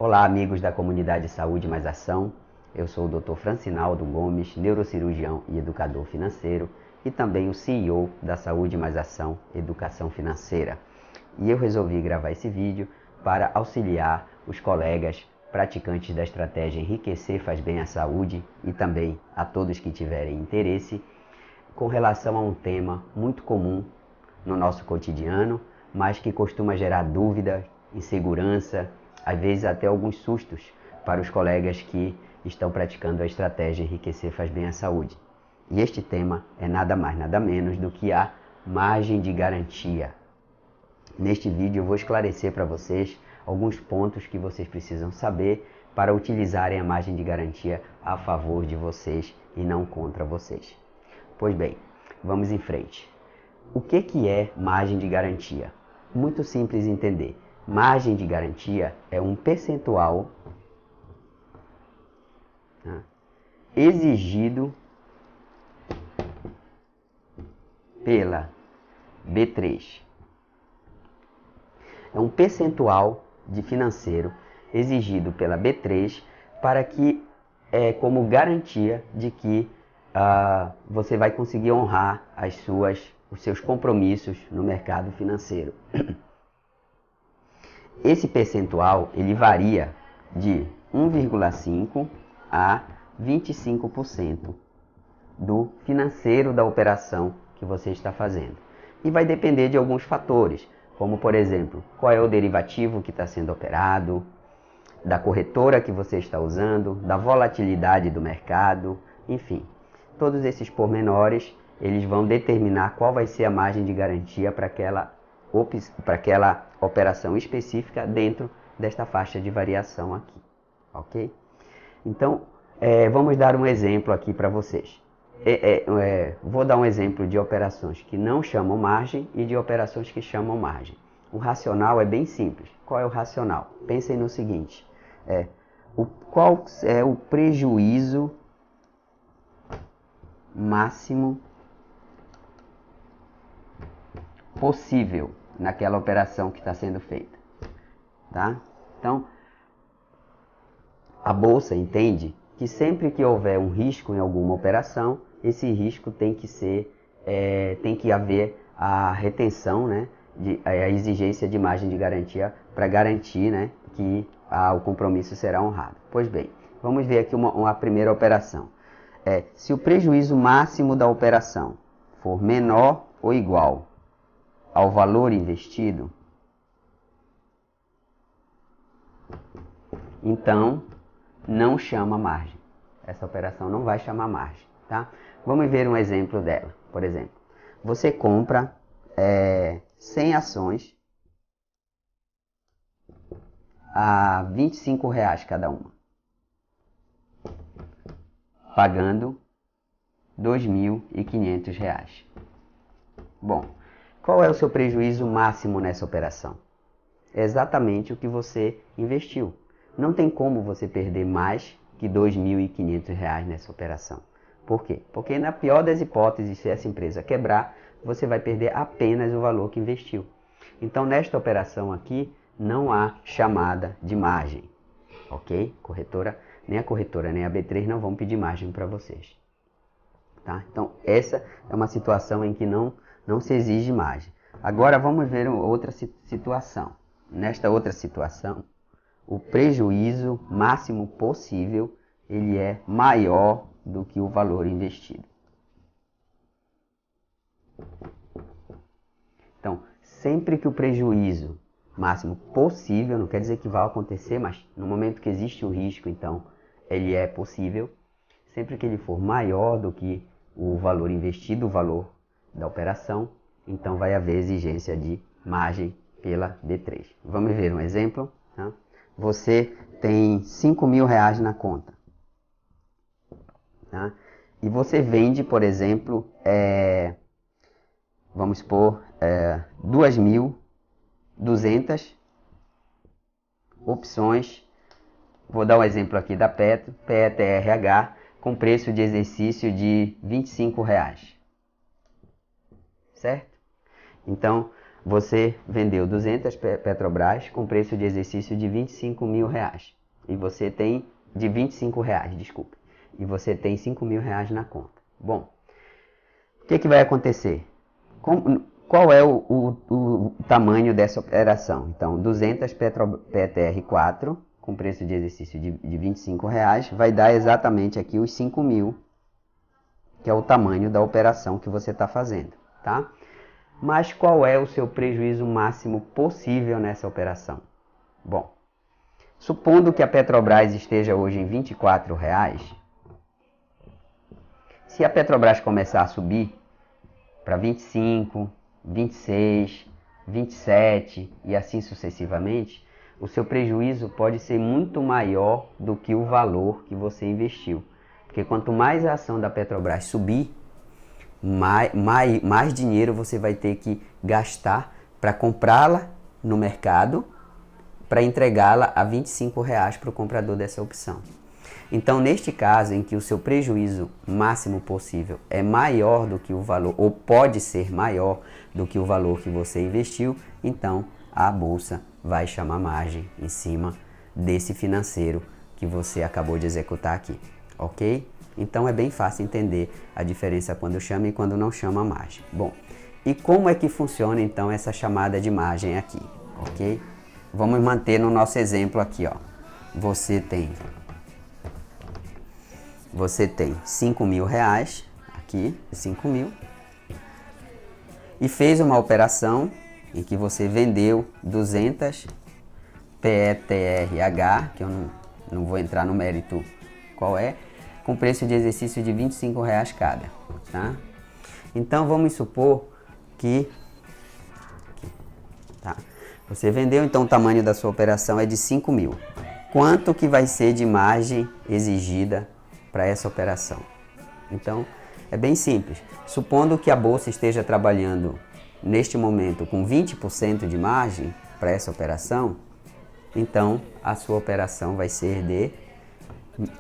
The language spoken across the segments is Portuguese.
Olá, amigos da comunidade Saúde Mais Ação. Eu sou o Dr. Francinaldo Gomes, neurocirurgião e educador financeiro e também o CEO da Saúde Mais Ação Educação Financeira. E eu resolvi gravar esse vídeo para auxiliar os colegas praticantes da estratégia Enriquecer Faz Bem à Saúde e também a todos que tiverem interesse com relação a um tema muito comum no nosso cotidiano, mas que costuma gerar dúvida, insegurança, às vezes até alguns sustos para os colegas que estão praticando a estratégia Enriquecer Faz Bem à Saúde. E este tema é nada mais, nada menos do que a margem de garantia. Neste vídeo eu vou esclarecer para vocês alguns pontos que vocês precisam saber para utilizarem a margem de garantia a favor de vocês e não contra vocês. Pois bem, vamos em frente. O que é margem de garantia? Muito simples de entender. Margem de garantia é um percentual exigido pela B3. É um percentual de financeiro exigido pela B3 para que, como garantia de que você vai conseguir honrar os seus compromissos no mercado financeiro. Esse percentual ele varia de 1,5% a 25% do financeiro da operação que você está fazendo. E vai depender de alguns fatores, como por exemplo, qual é o derivativo que está sendo operado, da corretora que você está usando, da volatilidade do mercado, enfim. Todos esses pormenores, eles vão determinar qual vai ser a margem de garantia para aquela operação específica dentro desta faixa de variação aqui, ok? Então, vamos dar um exemplo aqui para vocês. Vou dar um exemplo de operações que não chamam margem e de operações que chamam margem. O racional é bem simples. Qual é o racional? Pensem no seguinte, qual é o prejuízo máximo possível naquela operação que está sendo feita, tá? Então, a bolsa entende que sempre que houver um risco em alguma operação, esse risco tem que haver a retenção, né, a exigência de margem de garantia para garantir, né, que o compromisso será honrado. Pois bem, vamos ver aqui uma primeira operação. Se o prejuízo máximo da operação for menor ou igual ao valor investido, então não chama margem. Essa operação não vai chamar margem, tá? Vamos ver um exemplo dela. Por exemplo, você compra 100 ações a R$25 cada uma, pagando R$2.500. Bom, qual é o seu prejuízo máximo nessa operação? É exatamente o que você investiu. Não tem como você perder mais que R$2.500 nessa operação. Por quê? Porque na pior das hipóteses, se essa empresa quebrar, você vai perder apenas o valor que investiu. Então, nesta operação aqui, não há chamada de margem. Ok? Nem a corretora, nem a B3 não vão pedir margem para vocês. Tá? Então, essa é uma situação em que não se exige margem. Agora, vamos ver outra situação. Nesta outra situação, o prejuízo máximo possível ele é maior do que o valor investido. Então, sempre que o prejuízo máximo possível, não quer dizer que vai acontecer, mas no momento que existe o risco, então, ele é possível. Sempre que ele for maior do que o valor investido, o valor da operação, então vai haver exigência de margem pela B3. Vamos ver um exemplo. Tá? Você tem R$5.000 na conta. Tá? E você vende, por exemplo, vamos supor, 2.200 opções. Vou dar um exemplo aqui da PETRH, com preço de exercício de R$25. Certo? Então, você vendeu 200 Petrobras com preço de exercício de R$25 mil. E você tem, de R$25, desculpe. E você tem R$5 mil na conta. Bom, o que vai acontecer? Qual é o tamanho dessa operação? Então, 200 PTR4 com preço de exercício de R$25 vai dar exatamente aqui os 5 mil, que é o tamanho da operação que você está fazendo, tá? Mas qual é o seu prejuízo máximo possível nessa operação? Bom, supondo que a Petrobras esteja hoje em R$24, se a Petrobras começar a subir para 25, 26, 27 e assim sucessivamente, o seu prejuízo pode ser muito maior do que o valor que você investiu. Porque quanto mais a ação da Petrobras subir, mais dinheiro você vai ter que gastar para comprá-la no mercado, para entregá-la a R$25 para o comprador dessa opção. Então, neste caso em que o seu prejuízo máximo possível é maior do que o valor, ou pode ser maior do que o valor que você investiu, então a bolsa vai chamar margem em cima desse financeiro que você acabou de executar aqui, ok? Então é bem fácil entender a diferença quando chama e quando não chama margem. Bom, e como é que funciona então essa chamada de margem aqui, ok? Vamos manter no nosso exemplo aqui, ó. Você tem R$5 mil aqui, 5 mil, e fez uma operação em que você vendeu 200 PETRH, que eu não vou entrar no mérito qual é, com preço de exercício de R$25 cada, tá? Então vamos supor que tá, você vendeu, então o tamanho da sua operação é de 5 mil. Quanto que vai ser de margem exigida para essa operação? Então é bem simples. Supondo que a bolsa esteja trabalhando neste momento com 20% de margem para essa operação, então a sua operação vai ser de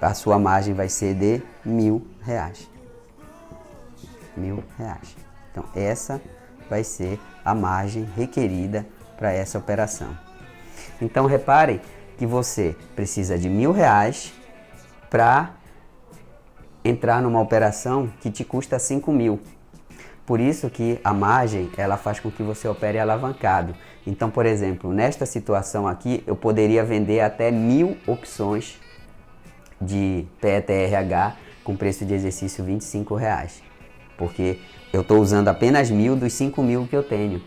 a sua margem vai ser de R$1.000. R$1.000. Então essa vai ser a margem requerida para essa operação. Então reparem que você precisa de R$1.000 para entrar numa operação que te custa 5 mil. Por isso que a margem, ela faz com que você opere alavancado. Então, por exemplo, nesta situação aqui, eu poderia vender até 1.000 opções de PETRH com preço de exercício R$25. Porque eu estou usando apenas 1.000 dos 5 mil que eu tenho.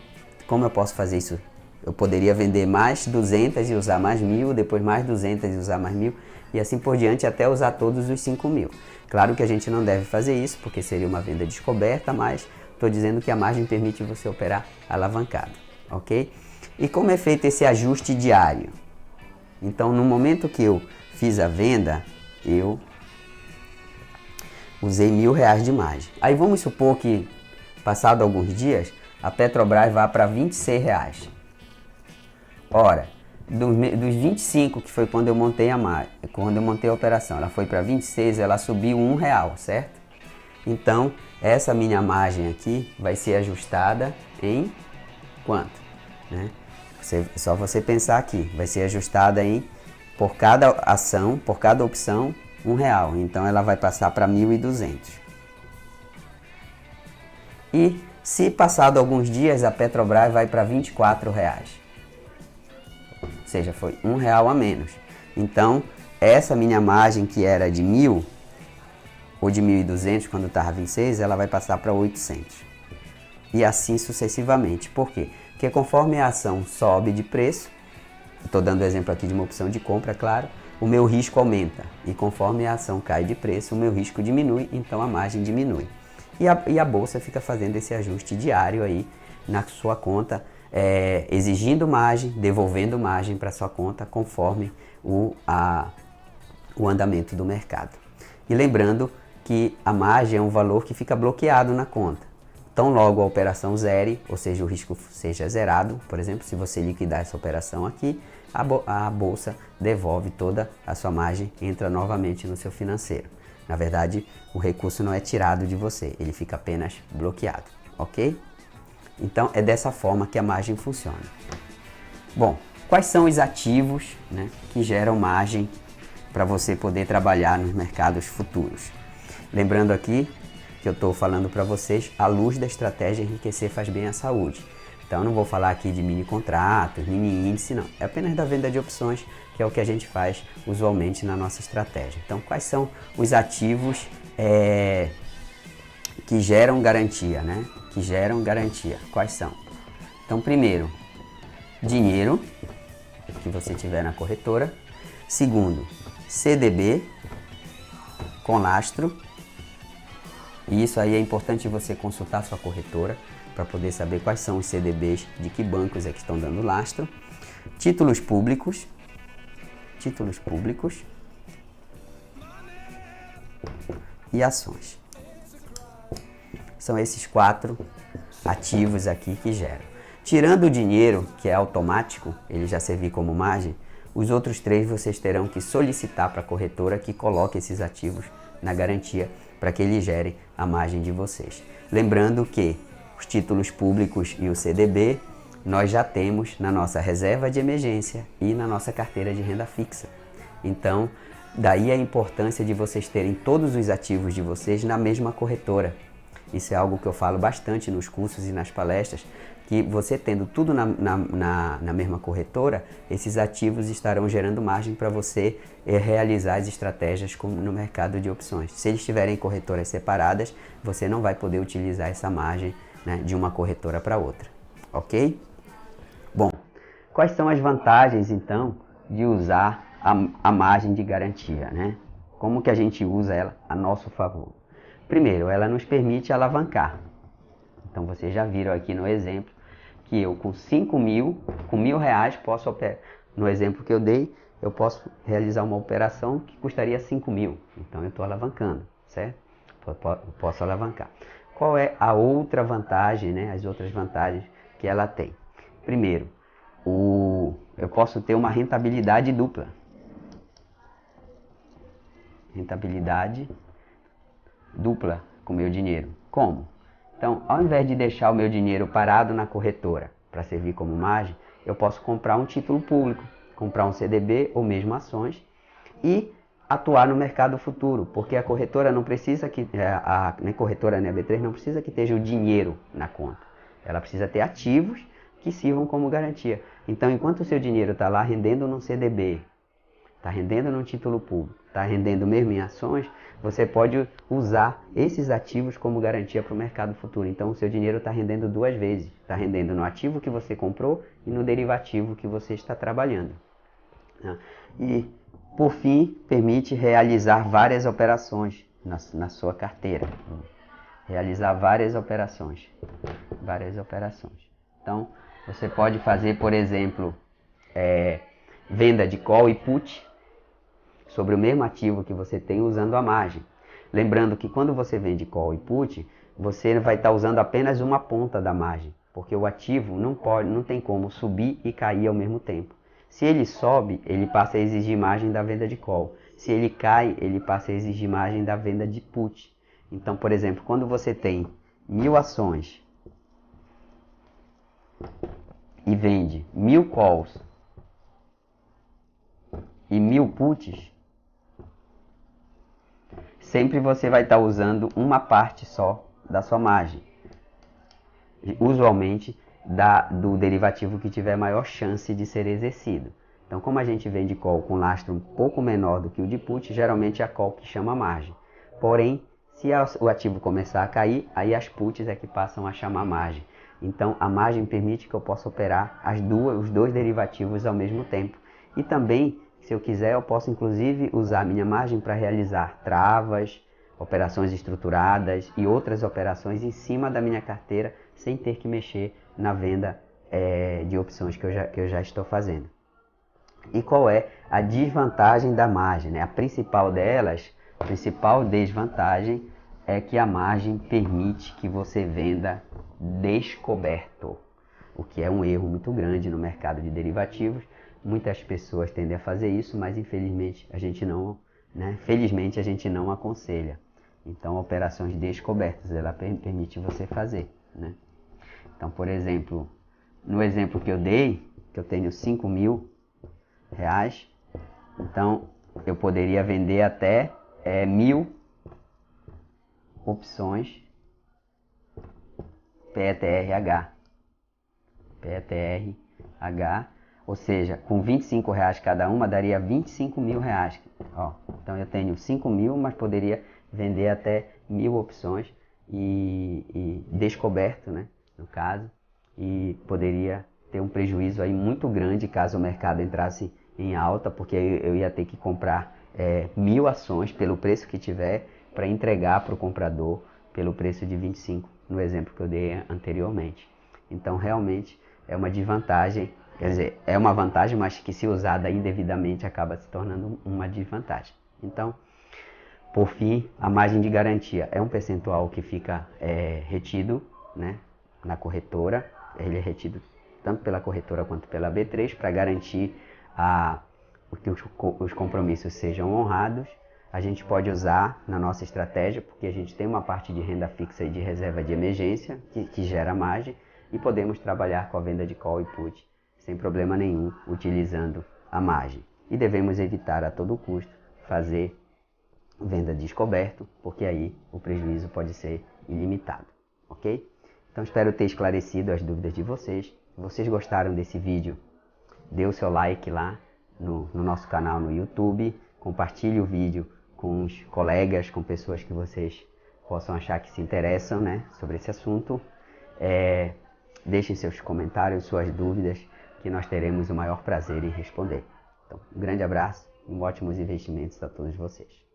Como eu posso fazer isso? Eu poderia vender mais 200 e usar mais 1.000, depois mais 200 e usar mais 1.000, e assim por diante até usar todos os 5 mil. Claro que a gente não deve fazer isso, porque seria uma venda descoberta, mas estou dizendo que a margem permite você operar alavancado, ok? E como é feito esse ajuste diário? Então, no momento que eu fiz a venda, eu usei R$1.000 de margem. Aí vamos supor que, passado alguns dias, a Petrobras vá para R$26. Ora, dos 25, que foi quando eu montei a operação, ela foi para 26, ela subiu R$1, certo? Então, essa minha margem aqui vai ser ajustada em quanto? Né? Só você pensar aqui, vai ser ajustada em, por cada ação, por cada opção, R$1. Então, ela vai passar para 1.200. E se passado alguns dias, a Petrobras vai para R$24. Ou seja, foi R$1 a menos. Então, essa minha margem que era de 1.000 ou de 1.200 quando estava 26, ela vai passar para 800. E assim sucessivamente. Por quê? Porque conforme a ação sobe de preço, estou dando exemplo aqui de uma opção de compra, claro, o meu risco aumenta. E conforme a ação cai de preço, o meu risco diminui, então a margem diminui. E a bolsa fica fazendo esse ajuste diário aí na sua conta, exigindo margem, devolvendo margem para sua conta conforme o andamento do mercado. E lembrando que a margem é um valor que fica bloqueado na conta. Então logo a operação zere, ou seja, o risco seja zerado, por exemplo, se você liquidar essa operação aqui, a bolsa devolve toda a sua margem, entra novamente no seu financeiro. Na verdade, o recurso não é tirado de você, ele fica apenas bloqueado, ok? Então é dessa forma que a margem funciona. Bom, quais são os ativos, né, que geram margem para você poder trabalhar nos mercados futuros? Lembrando aqui que eu estou falando para vocês à luz da estratégia Enriquecer Faz Bem à Saúde. Então eu não vou falar aqui de mini contratos, mini índice, não. É apenas da venda de opções, que é o que a gente faz usualmente na nossa estratégia. Então quais são os ativos que geram garantia, né? Que geram garantia. Quais são? Então primeiro, dinheiro que você tiver na corretora. Segundo, CDB com lastro. E isso aí é importante você consultar sua corretora para poder saber quais são os CDBs, de que bancos é que estão dando lastro. Títulos públicos e ações. São esses 4 ativos aqui que geram. Tirando o dinheiro, que é automático, ele já servir como margem, os outros 3 vocês terão que solicitar para a corretora que coloque esses ativos na garantia para que eles gerem a margem de vocês. Lembrando que os títulos públicos e o CDB nós já temos na nossa reserva de emergência e na nossa carteira de renda fixa. Então, daí a importância de vocês terem todos os ativos de vocês na mesma corretora. Isso é algo que eu falo bastante nos cursos e nas palestras, que você tendo tudo na mesma corretora, esses ativos estarão gerando margem para você realizar as estratégias no mercado de opções. Se eles estiverem em corretoras separadas, você não vai poder utilizar essa margem, né, de uma corretora para outra, ok? Bom, quais são as vantagens então de usar a margem de garantia, né? Como que a gente usa ela a nosso favor? Primeiro, ela nos permite alavancar. Então vocês já viram aqui no exemplo que eu com 5 mil, com R$1.000 posso operar. No exemplo que eu dei, eu posso realizar uma operação que custaria 5 mil. Então eu estou alavancando, certo? Posso alavancar. Qual é a outra vantagem, né? As outras vantagens que ela tem? Primeiro, eu posso ter uma rentabilidade dupla. Rentabilidade dupla com o meu dinheiro. Como? Então, ao invés de deixar o meu dinheiro parado na corretora para servir como margem, eu posso comprar um título público, comprar um CDB ou mesmo ações e atuar no mercado futuro, porque a corretora não precisa que a corretora B3 não precisa que esteja o dinheiro na conta. Ela precisa ter ativos que sirvam como garantia. Então, enquanto o seu dinheiro está lá rendendo num CDB, está rendendo num título público, está rendendo mesmo em ações, você pode usar esses ativos como garantia para o mercado futuro. Então o seu dinheiro está rendendo 2 vezes. Está rendendo no ativo que você comprou e no derivativo que você está trabalhando. E, por fim, permite realizar várias operações na sua carteira. Realizar várias operações. Então, você pode fazer, por exemplo, venda de call e put sobre o mesmo ativo que você tem usando a margem. Lembrando que quando você vende call e put, você vai estar usando apenas uma ponta da margem, porque o ativo não tem como subir e cair ao mesmo tempo. Se ele sobe, ele passa a exigir margem da venda de call. Se ele cai, ele passa a exigir margem da venda de put. Então, por exemplo, quando você tem 1.000 ações e vende 1.000 calls e 1.000 puts, sempre você vai estar usando uma parte só da sua margem. Usualmente do derivativo que tiver maior chance de ser exercido. Então, como a gente vende call com lastro um pouco menor do que o de put, geralmente é a call que chama margem. Porém, se o ativo começar a cair, aí as puts é que passam a chamar margem. Então, a margem permite que eu possa operar os 2 derivativos ao mesmo tempo. E também, se eu quiser, eu posso inclusive usar a minha margem para realizar travas, operações estruturadas e outras operações em cima da minha carteira, sem ter que mexer na venda de opções que eu já estou fazendo. E qual é a desvantagem da margem, né? A principal desvantagem é que a margem permite que você venda descoberto, o que é um erro muito grande no mercado de derivativos. Muitas pessoas tendem a fazer isso, mas infelizmente a gente não, né? Felizmente a gente não aconselha. Então, operações descobertas, ela permite você fazer, né? Então, por exemplo, no exemplo que eu dei, que eu tenho 5 mil reais, então eu poderia vender até 1.000 opções PETRH, ou seja, com 25 reais cada uma daria 25 mil reais. Ó, então eu tenho 5 mil, mas poderia vender até 1.000 opções e descoberto, né, no caso, e poderia ter um prejuízo aí muito grande caso o mercado entrasse em alta, porque eu ia ter que comprar 1.000 ações pelo preço que tiver para entregar para o comprador pelo preço de 25, no exemplo que eu dei anteriormente. Então realmente é uma desvantagem, quer dizer, é uma vantagem, mas que se usada indevidamente acaba se tornando uma desvantagem. Então, por fim, a margem de garantia é um percentual que fica retido, né, na corretora. Ele é retido tanto pela corretora quanto pela B3 para garantir que os compromissos sejam honrados. A gente pode usar na nossa estratégia, porque a gente tem uma parte de renda fixa e de reserva de emergência que gera margem, e podemos trabalhar com a venda de call e put sem problema nenhum, utilizando a margem. E devemos evitar a todo custo fazer venda descoberto, porque aí o prejuízo pode ser ilimitado, ok? Então espero ter esclarecido as dúvidas de vocês. Se vocês gostaram desse vídeo, dê o seu like lá no nosso canal no YouTube, compartilhe o vídeo com os colegas, com pessoas que vocês possam achar que se interessam, né, sobre esse assunto. Deixem seus comentários, suas dúvidas, que nós teremos o maior prazer em responder. Então, um grande abraço e ótimos investimentos a todos vocês.